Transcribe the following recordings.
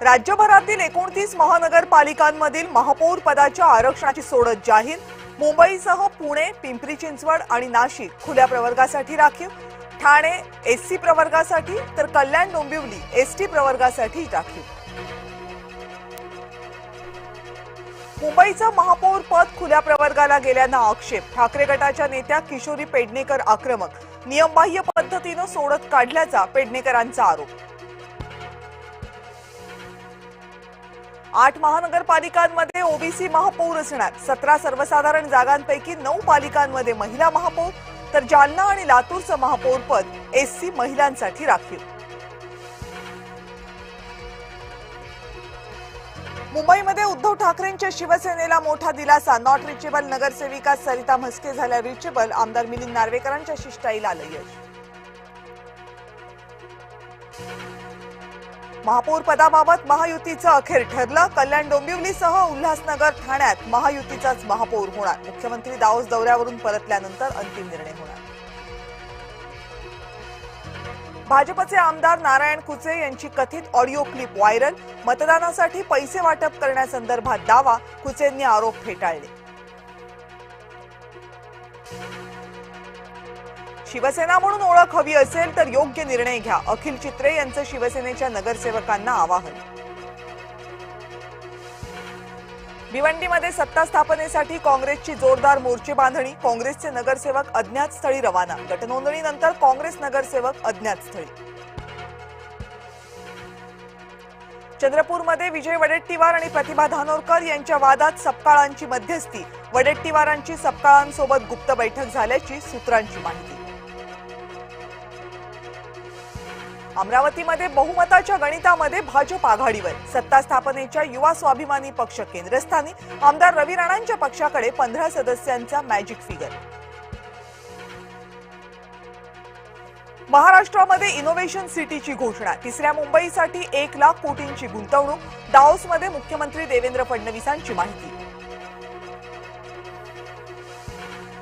राज्यभरातील 29 महानगरपालिकांमधील महापौर पदाच्या आरक्षणाची सोडत जाहीर। मुंबईसह पुणे, पिंपरी चिंचवड आणि नाशिक खुल्या प्रवर्गासाठी राखीव, ठाणे एससी प्रवर्गासाठी तर कल्याण डोंबिवली एसटी प्रवर्गासाठी राखीव। मुंबईचं महापौर पद खुल्या प्रवर्गाला गेल्यानं आक्षेप, ठाकरे गटाच्या नेत्या किशोरी पेडणेकर आक्रमक, नियमबाह्य पद्धतीने सोडत काढल्याचा पेडणेकरांचा आरोप। 8 महानगरपालिकांमध्ये ओबीसी महापौर असणार, 17 सर्वसाधारण जागांपैकी 9 पालिकांमध्ये महिला महापौर तर जालना आणि लातूरचं महापौर पद एससी महिलांसाठी राखीव। मुंबईमध्ये उद्धव ठाकरेंच्या शिवसेनेला मोठा दिलासा, नॉट रिचेबल नगरसेविका सरिता म्हस्के झाल्या रिचेबल, आमदार मिलिंद नार्वेकरांच्या शिष्टाईला आलं यश। महापौर पदाबाबत महायुतीचं अखेर ठरलं, कल्याण डोंबिवलीसह उल्हासनगर ठाण्यात महायुतीचाच महापौर होणार, मुख्यमंत्री दाओस दौऱ्यावरून परतल्यानंतर अंतिम निर्णय होणार। भाजपचे आमदार नारायण कुचे यांची कथित ऑडिओ क्लिप व्हायरल, मतदानासाठी पैसे वाटप करण्यासंदर्भात दावा, कुचेंनी आरोप फेटाळले। शिवसेना म्हणून ओळख हवी असेल तर योग्य निर्णय घ्या, अखिल चित्रे यांचं शिवसेनेच्या नगरसेवकांना आवाहन। भिवंडीमध्ये सत्ता स्थापनेसाठी काँग्रेसची जोरदार मोर्चे बांधणी, काँग्रेसचे नगरसेवक अज्ञात स्थळी रवाना, गटनोंदणीनंतर काँग्रेस नगरसेवक अज्ञात स्थळी। चंद्रपूरमध्ये विजय वडेट्टीवार आणि प्रतिभा धानोरकर यांच्या वादात सपकाळांची मध्यस्थी, वडेट्टीवारांची सपकाळांसोबत गुप्त बैठक झाल्याची सूत्रांची माहिती। अमरावतीमध्ये बहुमताच्या गणितामध्ये भाजप आघाडीवर, सत्ता स्थापनेच्या युवा स्वाभिमानी पक्ष केंद्रस्थानी, आमदार रवी राणांच्या पक्षाकडे 15 सदस्यांचा मॅजिक फिगर। महाराष्ट्रामध्ये इनोव्हेशन सिटीची घोषणा, तिसऱ्या मुंबईसाठी 1 लाख कोटींची गुंतवणूक, दाओसमध्ये मुख्यमंत्री देवेंद्र फडणवीसांची माहिती।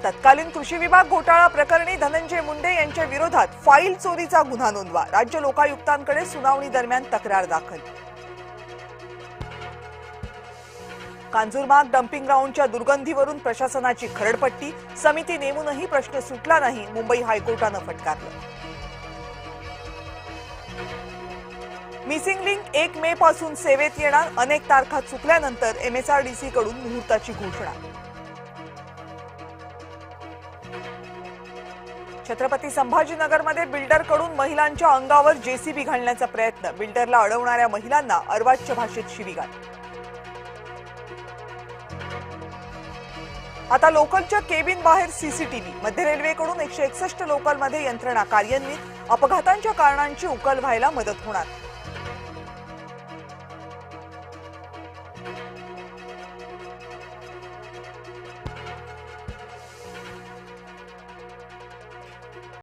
तत्कालीन कृषी विभाग घोटाळा प्रकरणी धनंजय मुंडे यांच्या विरोधात फाईल चोरीचा गुन्हा नोंदवा, राज्य लोकायुक्तांकडे सुनावणी दरम्यान तक्रार दाखल। कांजूरमार्ग डम्पिंग ग्राउंडच्या दुर्गंधीवरून प्रशासनाची खरडपट्टी, समिती नेमूनही प्रश्न सुटला नाही, मुंबई हायकोर्टानं फटकारलं। मिसिंग लिंक 1 मे पासून सेवेत येणार, अनेक तारखा चुकल्यानंतर एमएसआरडीसी कडून मुहूर्ताची घोषणा। छत्रपती संभाजीनगरमध्ये बिल्डरकडून महिलांच्या अंगावर जेसीबी घालण्याचा प्रयत्न, बिल्डरला अडवणाऱ्या महिलांना अर्वाच्य भाषेत शिवीगाळ। आता लोकलच्या केबिन बाहेर सीसीटीव्ही, मध्य रेल्वेकडून 161 लोकलमध्ये यंत्रणा कार्यान्वित, अपघातांच्या कारणांची उकल व्हायला मदत होणार।